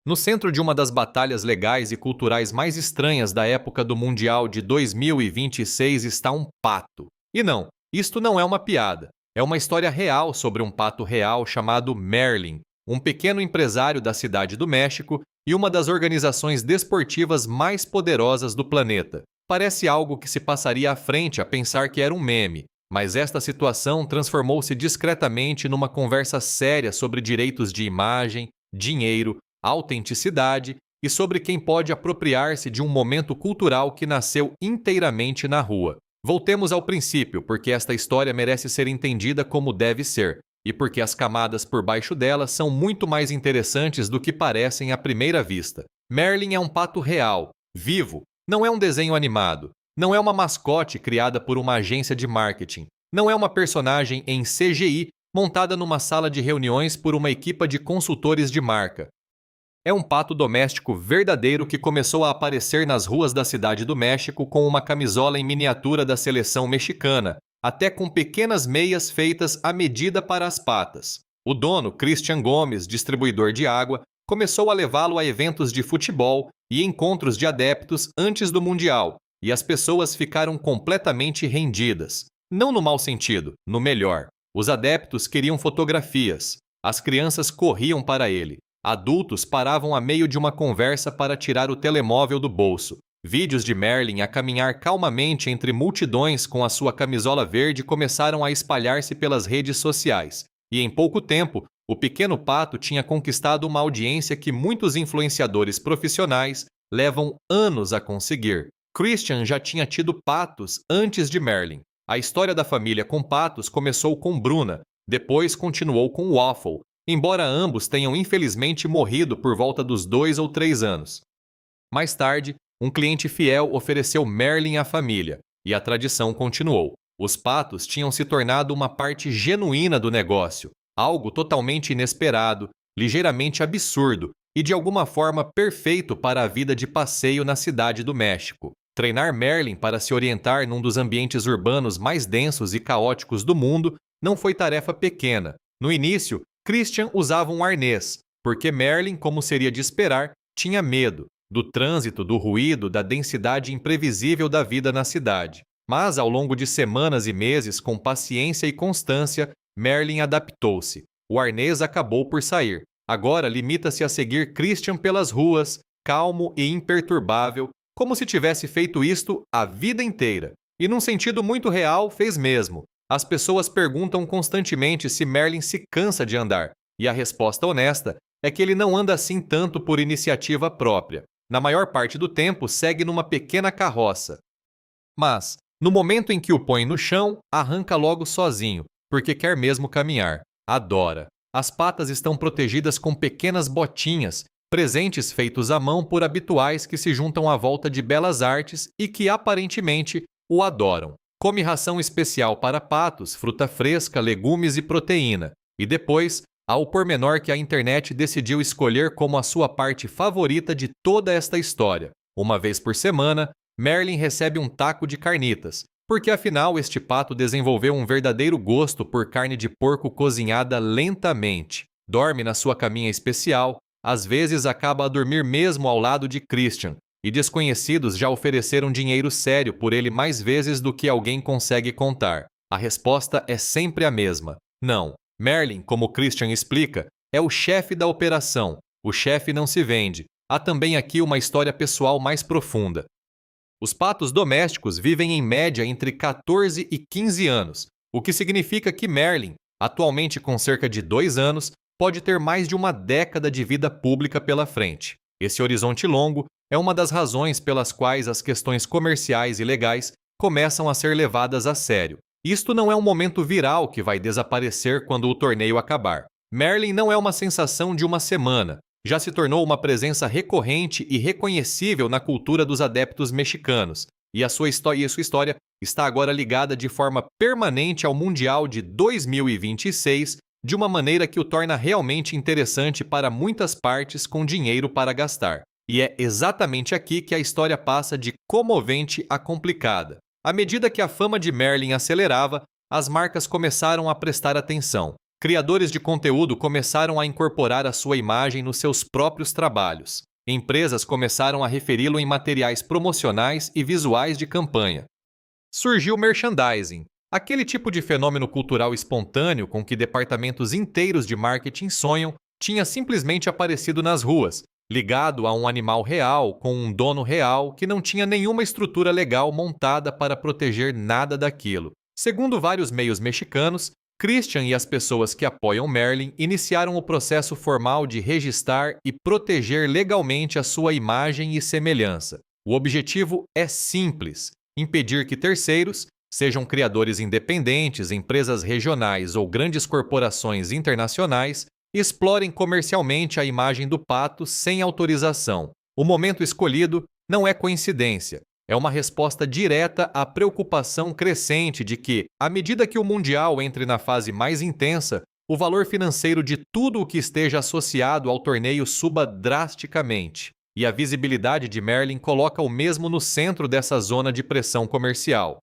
No centro de uma das batalhas legais e culturais mais estranhas da época do Mundial de 2026 está um pato. E não, isto não é uma piada. É uma história real sobre um pato real chamado Merlin, um pequeno empresário da cidade do México e uma das organizações desportivas mais poderosas do planeta. Parece algo que se passaria à frente a pensar que era um meme, mas esta situação transformou-se discretamente numa conversa séria sobre direitos de imagem, dinheiro, autenticidade e sobre quem pode apropriar-se de um momento cultural que nasceu inteiramente na rua. Voltemos ao princípio, porque esta história merece ser entendida como deve ser, e porque as camadas por baixo dela são muito mais interessantes do que parecem à primeira vista. Merlin é um pato real, vivo, não é um desenho animado, não é uma mascote criada por uma agência de marketing, não é uma personagem em CGI montada numa sala de reuniões por uma equipa de consultores de marca. É um pato doméstico verdadeiro que começou a aparecer nas ruas da cidade do México com uma camisola em miniatura da seleção mexicana, até com pequenas meias feitas à medida para as patas. O dono, Christian Gomes, distribuidor de água, começou a levá-lo a eventos de futebol e encontros de adeptos antes do Mundial, e as pessoas ficaram completamente rendidas. Não no mau sentido, no melhor. Os adeptos queriam fotografias. As crianças corriam para ele. Adultos paravam a meio de uma conversa para tirar o telemóvel do bolso. Vídeos de Merlin a caminhar calmamente entre multidões com a sua camisola verde começaram a espalhar-se pelas redes sociais. E em pouco tempo, o pequeno pato tinha conquistado uma audiência que muitos influenciadores profissionais levam anos a conseguir. Christian já tinha tido patos antes de Merlin. A história da família com patos começou com Bruna, depois continuou com Waffle, embora ambos tenham infelizmente morrido por volta dos 2 ou 3 anos. Mais tarde, um cliente fiel ofereceu Merlin à família, e a tradição continuou. Os patos tinham se tornado uma parte genuína do negócio, algo totalmente inesperado, ligeiramente absurdo e de alguma forma perfeito para a vida de passeio na cidade do México. Treinar Merlin para se orientar num dos ambientes urbanos mais densos e caóticos do mundo não foi tarefa pequena. No início, Christian usava um arnês, porque Merlin, como seria de esperar, tinha medo do trânsito, do ruído, da densidade imprevisível da vida na cidade. Mas, ao longo de semanas e meses, com paciência e constância, Merlin adaptou-se. O arnês acabou por sair. Agora limita-se a seguir Christian pelas ruas, calmo e imperturbável, como se tivesse feito isto a vida inteira. E num sentido muito real, fez mesmo. As pessoas perguntam constantemente se Merlin se cansa de andar, e a resposta honesta é que ele não anda assim tanto por iniciativa própria. Na maior parte do tempo, segue numa pequena carroça. Mas, no momento em que o põe no chão, arranca logo sozinho, porque quer mesmo caminhar. Adora. As patas estão protegidas com pequenas botinhas, presentes feitos à mão por habituais que se juntam à volta de belas artes e que aparentemente o adoram. Come ração especial para patos, fruta fresca, legumes e proteína. E depois, há o pormenor que a internet decidiu escolher como a sua parte favorita de toda esta história. Uma vez por semana, Merlin recebe um taco de carnitas, porque afinal este pato desenvolveu um verdadeiro gosto por carne de porco cozinhada lentamente. Dorme na sua caminha especial, às vezes acaba a dormir mesmo ao lado de Christian, e desconhecidos já ofereceram dinheiro sério por ele mais vezes do que alguém consegue contar. A resposta é sempre a mesma. Não. Merlin, como Christian explica, é o chefe da operação. O chefe não se vende. Há também aqui uma história pessoal mais profunda. Os patos domésticos vivem em média entre 14 e 15 anos, o que significa que Merlin, atualmente com cerca de 2 anos, pode ter mais de uma década de vida pública pela frente. Esse horizonte longo é uma das razões pelas quais as questões comerciais e legais começam a ser levadas a sério. Isto não é um momento viral que vai desaparecer quando o torneio acabar. Merlin não é uma sensação de uma semana. Já se tornou uma presença recorrente e reconhecível na cultura dos adeptos mexicanos, e a sua história está agora ligada de forma permanente ao Mundial de 2026, de uma maneira que o torna realmente interessante para muitas partes com dinheiro para gastar. E é exatamente aqui que a história passa de comovente a complicada. À medida que a fama de Merlin acelerava, as marcas começaram a prestar atenção. Criadores de conteúdo começaram a incorporar a sua imagem nos seus próprios trabalhos. Empresas começaram a referi-lo em materiais promocionais e visuais de campanha. Surgiu o merchandising, aquele tipo de fenômeno cultural espontâneo com que departamentos inteiros de marketing sonham, tinha simplesmente aparecido nas ruas, ligado a um animal real, com um dono real que não tinha nenhuma estrutura legal montada para proteger nada daquilo. Segundo vários meios mexicanos, Christian e as pessoas que apoiam Merlin iniciaram o processo formal de registrar e proteger legalmente a sua imagem e semelhança. O objetivo é simples: impedir que terceiros, sejam criadores independentes, empresas regionais ou grandes corporações internacionais, explorem comercialmente a imagem do pato sem autorização. O momento escolhido não é coincidência. É uma resposta direta à preocupação crescente de que, à medida que o Mundial entre na fase mais intensa, o valor financeiro de tudo o que esteja associado ao torneio suba drasticamente. E a visibilidade de Merlin coloca o mesmo no centro dessa zona de pressão comercial.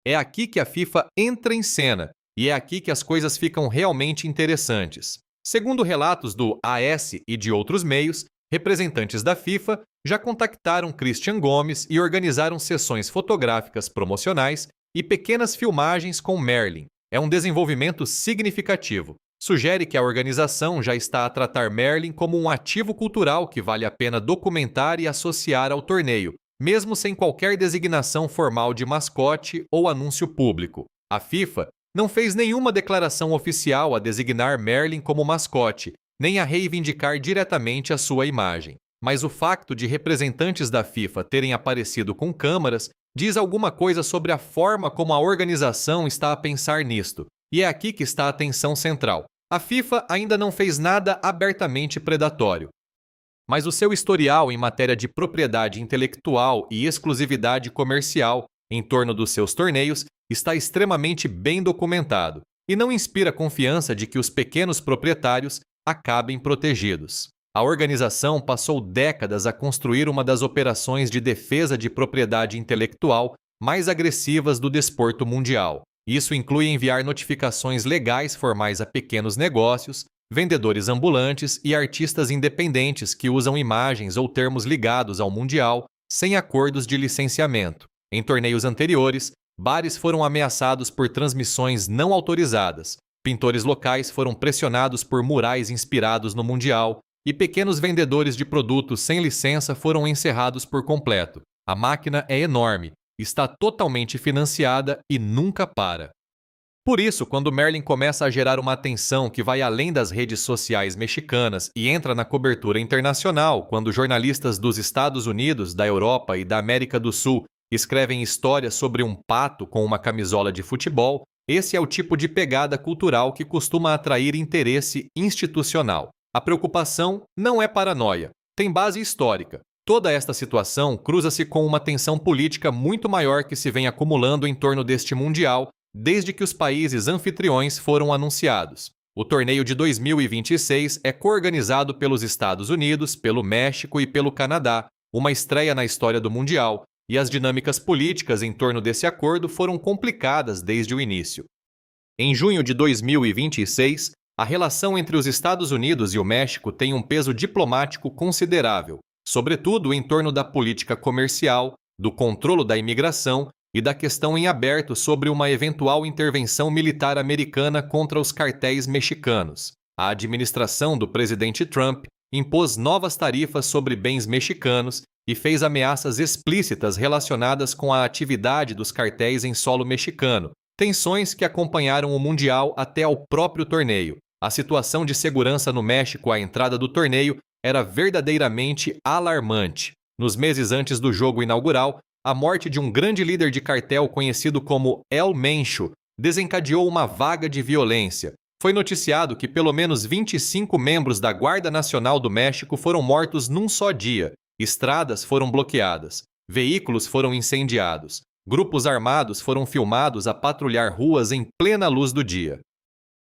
É aqui que a FIFA entra em cena, e é aqui que as coisas ficam realmente interessantes. Segundo relatos do AS e de outros meios, representantes da FIFA já contactaram Christian Gomes e organizaram sessões fotográficas promocionais e pequenas filmagens com Merlin. É um desenvolvimento significativo. Sugere que a organização já está a tratar Merlin como um ativo cultural que vale a pena documentar e associar ao torneio, mesmo sem qualquer designação formal de mascote ou anúncio público. A FIFA não fez nenhuma declaração oficial a designar Merlin como mascote, nem a reivindicar diretamente a sua imagem. Mas o facto de representantes da FIFA terem aparecido com câmeras diz alguma coisa sobre a forma como a organização está a pensar nisto. E é aqui que está a tensão central. A FIFA ainda não fez nada abertamente predatório. Mas o seu historial em matéria de propriedade intelectual e exclusividade comercial em torno dos seus torneios está extremamente bem documentado e não inspira confiança de que os pequenos proprietários acabem protegidos. A organização passou décadas a construir uma das operações de defesa de propriedade intelectual mais agressivas do desporto mundial. Isso inclui enviar notificações legais formais a pequenos negócios, vendedores ambulantes e artistas independentes que usam imagens ou termos ligados ao Mundial sem acordos de licenciamento. Em torneios anteriores, bares foram ameaçados por transmissões não autorizadas, pintores locais foram pressionados por murais inspirados no Mundial e pequenos vendedores de produtos sem licença foram encerrados por completo. A máquina é enorme, está totalmente financiada e nunca para. Por isso, quando Merlin começa a gerar uma atenção que vai além das redes sociais mexicanas e entra na cobertura internacional, quando jornalistas dos Estados Unidos, da Europa e da América do Sul escrevem histórias sobre um pato com uma camisola de futebol, esse é o tipo de pegada cultural que costuma atrair interesse institucional. A preocupação não é paranoia, tem base histórica. Toda esta situação cruza-se com uma tensão política muito maior que se vem acumulando em torno deste Mundial desde que os países anfitriões foram anunciados. O torneio de 2026 é coorganizado pelos Estados Unidos, pelo México e pelo Canadá, uma estreia na história do Mundial, e as dinâmicas políticas em torno desse acordo foram complicadas desde o início. Em junho de 2026, a relação entre os Estados Unidos e o México tem um peso diplomático considerável, sobretudo em torno da política comercial, do controle da imigração e da questão em aberto sobre uma eventual intervenção militar americana contra os cartéis mexicanos. A administração do presidente Trump impôs novas tarifas sobre bens mexicanos e fez ameaças explícitas relacionadas com a atividade dos cartéis em solo mexicano, tensões que acompanharam o Mundial até ao próprio torneio. A situação de segurança no México à entrada do torneio era verdadeiramente alarmante. Nos meses antes do jogo inaugural, a morte de um grande líder de cartel conhecido como El Mencho desencadeou uma vaga de violência. Foi noticiado que pelo menos 25 membros da Guarda Nacional do México foram mortos num só dia. Estradas foram bloqueadas, veículos foram incendiados, grupos armados foram filmados a patrulhar ruas em plena luz do dia.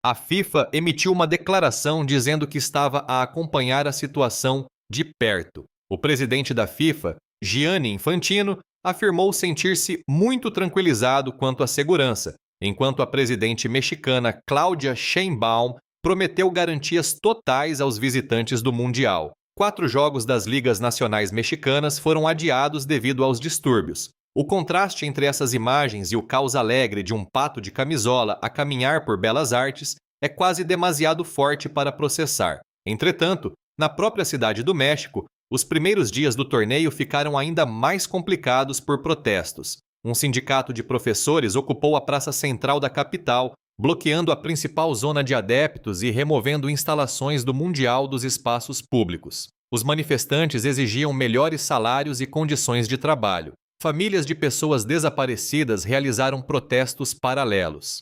A FIFA emitiu uma declaração dizendo que estava a acompanhar a situação de perto. O presidente da FIFA, Gianni Infantino, afirmou sentir-se muito tranquilizado quanto à segurança enquanto a presidente mexicana Claudia Sheinbaum prometeu garantias totais aos visitantes do Mundial. 4 jogos das ligas nacionais mexicanas foram adiados devido aos distúrbios. O contraste entre essas imagens e o caos alegre de um pato de camisola a caminhar por belas artes é quase demasiado forte para processar. Entretanto, na própria cidade do México, os primeiros dias do torneio ficaram ainda mais complicados por protestos. Um sindicato de professores ocupou a praça central da capital, bloqueando a principal zona de adeptos e removendo instalações do Mundial dos espaços públicos. Os manifestantes exigiam melhores salários e condições de trabalho. Famílias de pessoas desaparecidas realizaram protestos paralelos.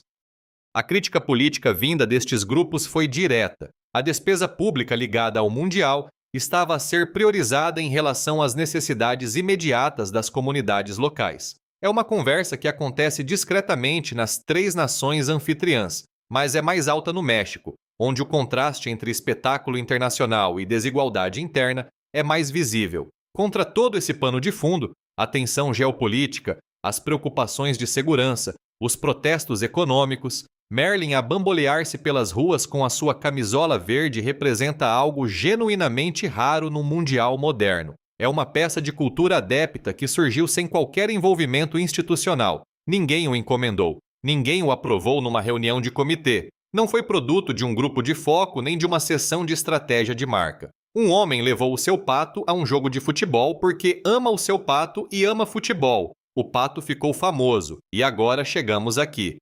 A crítica política vinda destes grupos foi direta. A despesa pública ligada ao Mundial estava a ser priorizada em relação às necessidades imediatas das comunidades locais. É uma conversa que acontece discretamente nas 3 nações anfitriãs, mas é mais alta no México, onde o contraste entre espetáculo internacional e desigualdade interna é mais visível. Contra todo esse pano de fundo, a tensão geopolítica, as preocupações de segurança, os protestos econômicos, Merlin a bambolear-se pelas ruas com a sua camisola verde representa algo genuinamente raro no mundial moderno. É uma peça de cultura adepta que surgiu sem qualquer envolvimento institucional. Ninguém o encomendou. Ninguém o aprovou numa reunião de comitê. Não foi produto de um grupo de foco nem de uma sessão de estratégia de marca. Um homem levou o seu pato a um jogo de futebol porque ama o seu pato e ama futebol. O pato ficou famoso e agora chegamos aqui.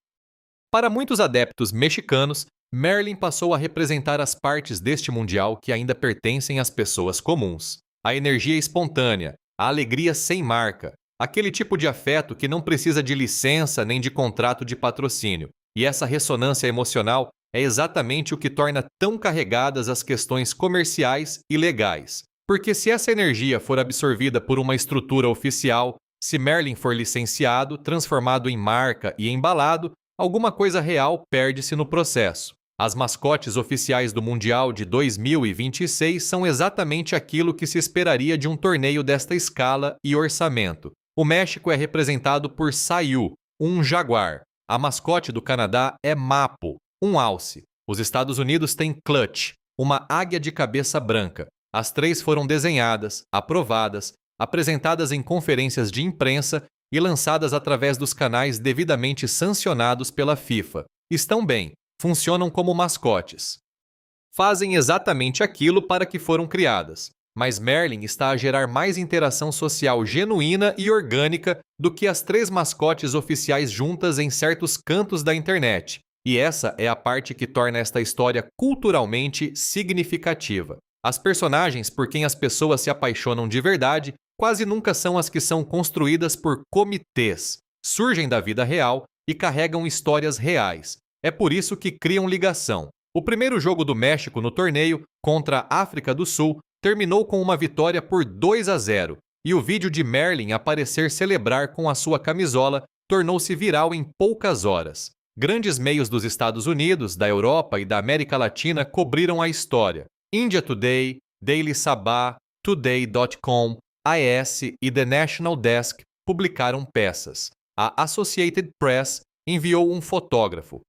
Para muitos adeptos mexicanos, Merlin passou a representar as partes deste mundial que ainda pertencem às pessoas comuns. A energia espontânea, a alegria sem marca, aquele tipo de afeto que não precisa de licença nem de contrato de patrocínio. E essa ressonância emocional é exatamente o que torna tão carregadas as questões comerciais e legais. Porque se essa energia for absorvida por uma estrutura oficial, se Merlin for licenciado, transformado em marca e embalado, alguma coisa real perde-se no processo. As mascotes oficiais do Mundial de 2026 são exatamente aquilo que se esperaria de um torneio desta escala e orçamento. O México é representado por Sayu, um jaguar. A mascote do Canadá é Mapo, um alce. Os Estados Unidos têm Clutch, uma águia de cabeça branca. As 3 foram desenhadas, aprovadas, apresentadas em conferências de imprensa e lançadas através dos canais devidamente sancionados pela FIFA. Estão bem, funcionam como mascotes. Fazem exatamente aquilo para que foram criadas. Mas Merlin está a gerar mais interação social genuína e orgânica do que as 3 mascotes oficiais juntas em certos cantos da internet. E essa é a parte que torna esta história culturalmente significativa. As personagens por quem as pessoas se apaixonam de verdade quase nunca são as que são construídas por comitês, surgem da vida real e carregam histórias reais. É por isso que criam ligação. O primeiro jogo do México no torneio, contra a África do Sul, terminou com uma vitória por 2-0, e o vídeo de Merlin aparecer celebrar com a sua camisola tornou-se viral em poucas horas. Grandes meios dos Estados Unidos, da Europa e da América Latina cobriram a história. India Today, Daily Sabah, Today.com, AES e The National Desk publicaram peças. A Associated Press enviou um fotógrafo.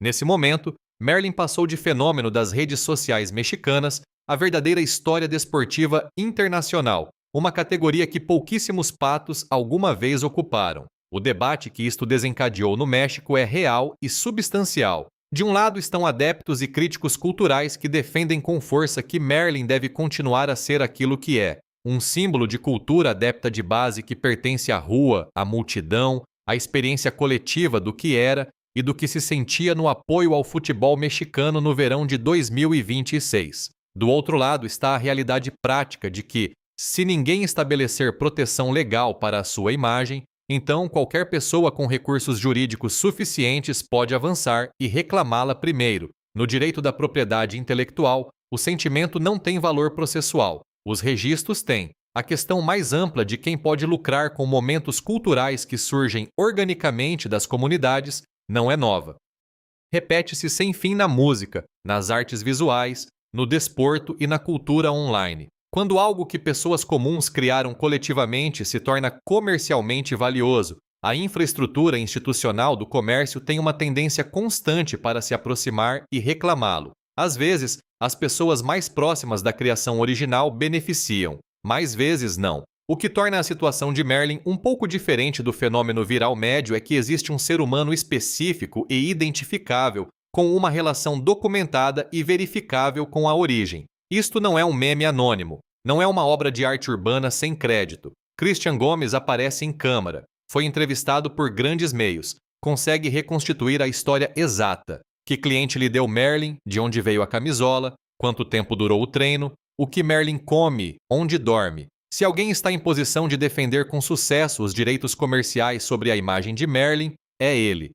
Nesse momento, Merlin passou de fenômeno das redes sociais mexicanas a verdadeira história desportiva internacional, uma categoria que pouquíssimos patos alguma vez ocuparam. O debate que isto desencadeou no México é real e substancial. De um lado estão adeptos e críticos culturais que defendem com força que Merlin deve continuar a ser aquilo que é, um símbolo de cultura adepta de base que pertence à rua, à multidão, à experiência coletiva do que era e do que se sentia no apoio ao futebol mexicano no verão de 2026. Do outro lado está a realidade prática de que, se ninguém estabelecer proteção legal para a sua imagem, então qualquer pessoa com recursos jurídicos suficientes pode avançar e reclamá-la primeiro. No direito da propriedade intelectual, o sentimento não tem valor processual. Os registros têm. A questão mais ampla de quem pode lucrar com momentos culturais que surgem organicamente das comunidades não é nova. Repete-se sem fim na música, nas artes visuais, no desporto e na cultura online. Quando algo que pessoas comuns criaram coletivamente se torna comercialmente valioso, A infraestrutura institucional do comércio tem uma tendência constante para se aproximar e reclamá-lo. Às vezes, as pessoas mais próximas da criação original beneficiam, mais vezes não. O que torna a situação de Merlin um pouco diferente do fenômeno viral médio é que existe um ser humano específico e identificável, com uma relação documentada e verificável com a origem. Isto não é um meme anônimo, não é uma obra de arte urbana sem crédito. Christian Gomes aparece em câmara, foi entrevistado por grandes meios, consegue reconstituir a história exata. Que cliente lhe deu Merlin, de onde veio a camisola, quanto tempo durou o treino, o que Merlin come, onde dorme. Se alguém está em posição de defender com sucesso os direitos comerciais sobre a imagem de Merlin, é ele.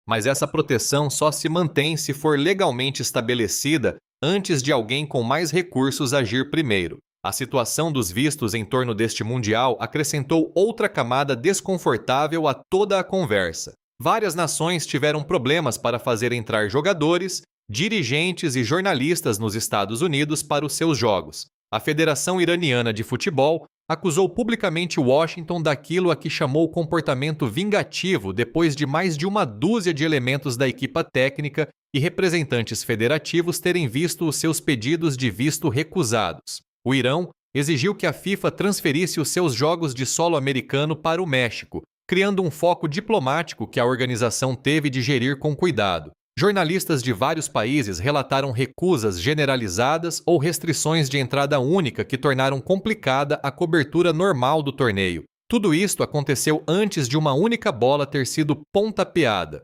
Mas essa proteção só se mantém se for legalmente estabelecida antes de alguém com mais recursos agir primeiro. A situação dos vistos em torno deste Mundial acrescentou outra camada desconfortável a toda a conversa. Várias nações tiveram problemas para fazer entrar jogadores, dirigentes e jornalistas nos Estados Unidos para os seus jogos. A Federação Iraniana de Futebol acusou publicamente Washington daquilo a que chamou comportamento vingativo depois de mais de uma dúzia de elementos da equipa técnica e representantes federativos terem visto os seus pedidos de visto recusados. O Irão exigiu que a FIFA transferisse os seus jogos de solo americano para o México, criando um foco diplomático que a organização teve de gerir com cuidado. Jornalistas de vários países relataram recusas generalizadas ou restrições de entrada única que tornaram complicada a cobertura normal do torneio. Tudo isto aconteceu antes de uma única bola ter sido pontapeada.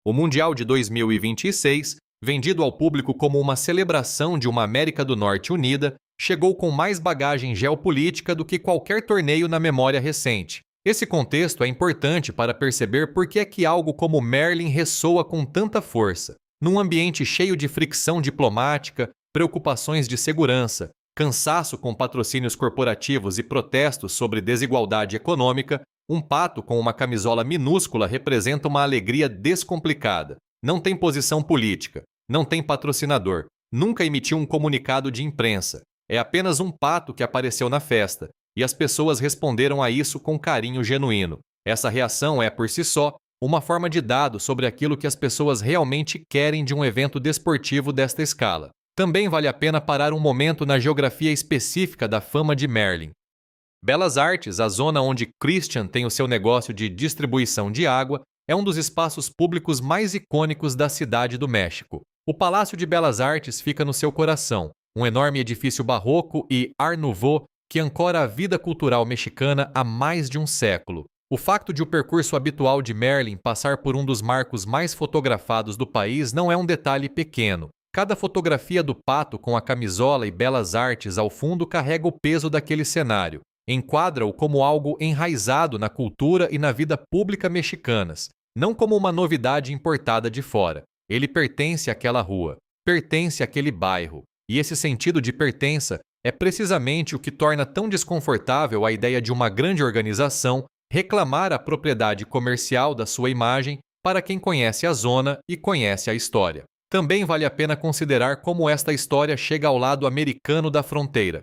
O Mundial de 2026, vendido ao público como uma celebração de uma América do Norte unida, chegou com mais bagagem geopolítica do que qualquer torneio na memória recente. Esse contexto é importante para perceber por que é que algo como Merlin ressoa com tanta força. Num ambiente cheio de fricção diplomática, preocupações de segurança, cansaço com patrocínios corporativos e protestos sobre desigualdade econômica, um pato com uma camisola minúscula representa uma alegria descomplicada. Não tem posição política, não tem patrocinador, nunca emitiu um comunicado de imprensa. É apenas um pato que apareceu na festa, e as pessoas responderam a isso com carinho genuíno. Essa reação é, por si só, uma forma de dado sobre aquilo que as pessoas realmente querem de um evento desportivo desta escala. Também vale a pena parar um momento na geografia específica da fama de Merlin. Belas Artes, a zona onde Christian tem o seu negócio de distribuição de água, é um dos espaços públicos mais icônicos da cidade do México. O Palácio de Belas Artes fica no seu coração, um enorme edifício barroco e Art Nouveau que ancora a vida cultural mexicana há mais de um século. O facto de o percurso habitual de Merlin passar por um dos marcos mais fotografados do país não é um detalhe pequeno. Cada fotografia do pato com a camisola e Belas Artes ao fundo carrega o peso daquele cenário. Enquadra-o como algo enraizado na cultura e na vida pública mexicanas, não como uma novidade importada de fora. Ele pertence àquela rua, pertence àquele bairro. E esse sentido de pertença é precisamente o que torna tão desconfortável a ideia de uma grande organização reclamar a propriedade comercial da sua imagem para quem conhece a zona e conhece a história. Também vale a pena considerar como esta história chega ao lado americano da fronteira.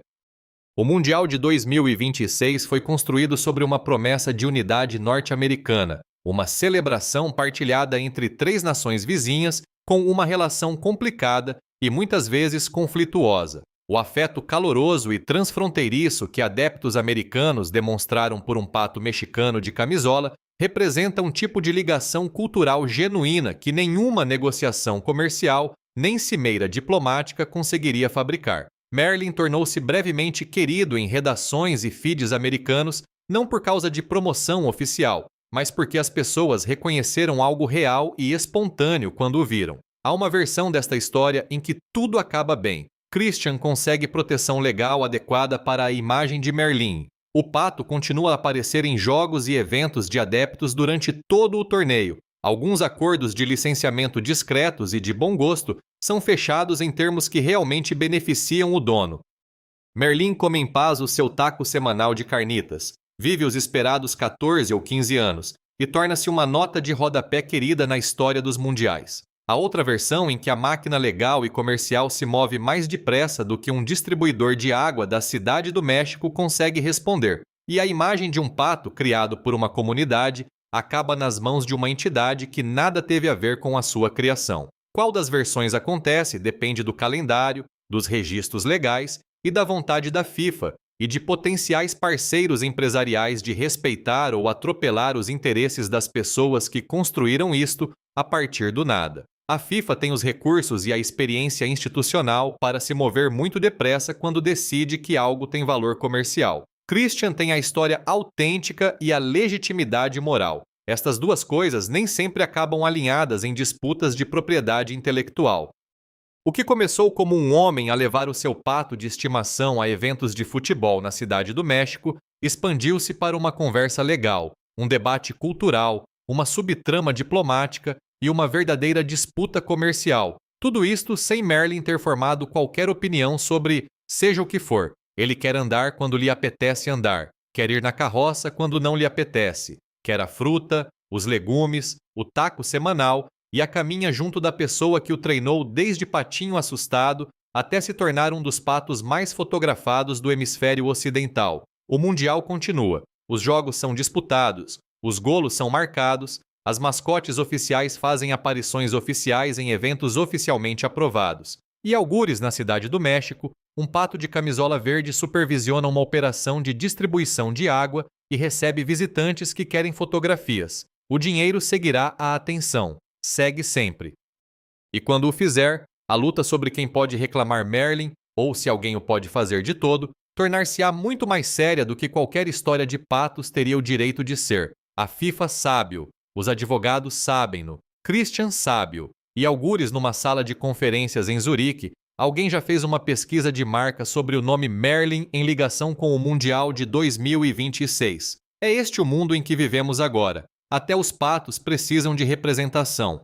O Mundial de 2026 foi construído sobre uma promessa de unidade norte-americana, uma celebração partilhada entre 3 nações vizinhas com uma relação complicada e muitas vezes conflituosa. O afeto caloroso e transfronteiriço que adeptos americanos demonstraram por um pato mexicano de camisola representa um tipo de ligação cultural genuína que nenhuma negociação comercial, nem cimeira diplomática conseguiria fabricar. Merlin tornou-se brevemente querido em redações e feeds americanos, não por causa de promoção oficial, mas porque as pessoas reconheceram algo real e espontâneo quando o viram. Há uma versão desta história em que tudo acaba bem. Christian consegue proteção legal adequada para a imagem de Merlin. O pato continua a aparecer em jogos e eventos de adeptos durante todo o torneio. Alguns acordos de licenciamento discretos e de bom gosto são fechados em termos que realmente beneficiam o dono. Merlin come em paz o seu taco semanal de carnitas, vive os esperados 14 ou 15 anos e torna-se uma nota de rodapé querida na história dos mundiais. A outra versão em que a máquina legal e comercial se move mais depressa do que um distribuidor de água da cidade do México consegue responder, e a imagem de um pato criado por uma comunidade acaba nas mãos de uma entidade que nada teve a ver com a sua criação. Qual das versões acontece depende do calendário, dos registros legais e da vontade da FIFA e de potenciais parceiros empresariais de respeitar ou atropelar os interesses das pessoas que construíram isto a partir do nada. A FIFA tem os recursos e a experiência institucional para se mover muito depressa quando decide que algo tem valor comercial. Christian tem a história autêntica e a legitimidade moral. Estas duas coisas nem sempre acabam alinhadas em disputas de propriedade intelectual. O que começou como um homem a levar o seu pato de estimação a eventos de futebol na Cidade do México expandiu-se para uma conversa legal, um debate cultural, uma subtrama diplomática e uma verdadeira disputa comercial. Tudo isto sem Merlin ter formado qualquer opinião sobre seja o que for. Ele quer andar quando lhe apetece andar, quer ir na carroça quando não lhe apetece, quer a fruta, os legumes, o taco semanal e a caminha junto da pessoa que o treinou desde patinho assustado até se tornar um dos patos mais fotografados do hemisfério ocidental. O Mundial continua, os jogos são disputados, os golos são marcados, as mascotes oficiais fazem aparições oficiais em eventos oficialmente aprovados. E algures na Cidade do México, um pato de camisola verde supervisiona uma operação de distribuição de água e recebe visitantes que querem fotografias. O dinheiro seguirá a atenção. Segue sempre. E quando o fizer, a luta sobre quem pode reclamar Merlin, ou se alguém o pode fazer de todo, tornar-se-á muito mais séria do que qualquer história de patos teria o direito de ser. A FIFA sabe-o, os advogados sabem-no, Christian sabe-o, e algures numa sala de conferências em Zurique, alguém já fez uma pesquisa de marca sobre o nome Merlin em ligação com o Mundial de 2026. É este o mundo em que vivemos agora. Até os patos precisam de representação.